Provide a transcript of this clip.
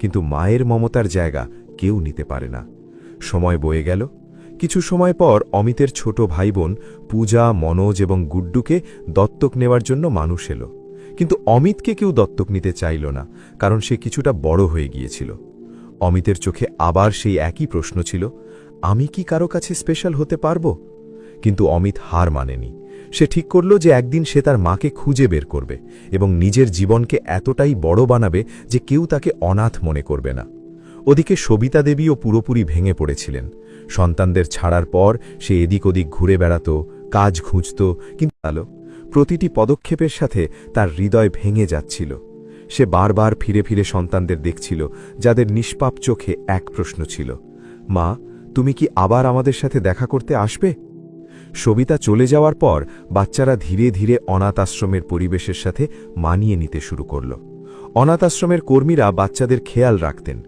কিন্তু মায়ের মমতার জায়গা কেউ নিতে পারে না। সময় বয়ে গেল। কিছু সময় পর অমিতের ছোট ভাই বোন পূজা, মনোজ এবং গুড্ডুকে দত্তক নেওয়ার জন্য মানুষ এলো। কিন্তু অমিতকে কেউ দত্তক নিতে চাইল না, কারণ সে কিছুটা বড় হয়ে গিয়েছিল। অমিতের চোখে আবার সেই একই প্রশ্ন ছিল, আমি কি কারো কাছে স্পেশাল হতে পারব? কিন্তু অমিত হার মানেনি। সে ঠিক করল যে একদিন সে তার মাকে খুঁজে বের করবে এবং নিজের জীবনকে এতটাই বড় বানাবে যে কেউ তাকে অনাথ মনে করবে না। ওদিকে সবিতা দেবীও পুরোপুরি ভেঙে পড়েছিলেন। সন্তানদের ছাড়ার পর সে এদিক ওদিক ঘুরে বেড়াত, কাজ খুঁজত, কিন্তু প্রতিটি পদক্ষেপের সাথে তার হৃদয় ভেঙে যাচ্ছিল। সে বারবার ফিরে ফিরে সন্তানদের দেখছিল, যাদের নিষ্পাপ চোখে এক প্রশ্ন ছিল, মা, তুমি কি আবার আমাদের সাথে দেখা করতে আসবে? সবিতা চলে যাওয়ার পর বাচ্চারা ধীরে ধীরে অনাথ আশ্রমের পরিবেশের সাথে মানিয়ে নিতে শুরু করল। অনাথ আশ্রমের কর্মীরা বাচ্চাদের খেয়াল রাখতেন,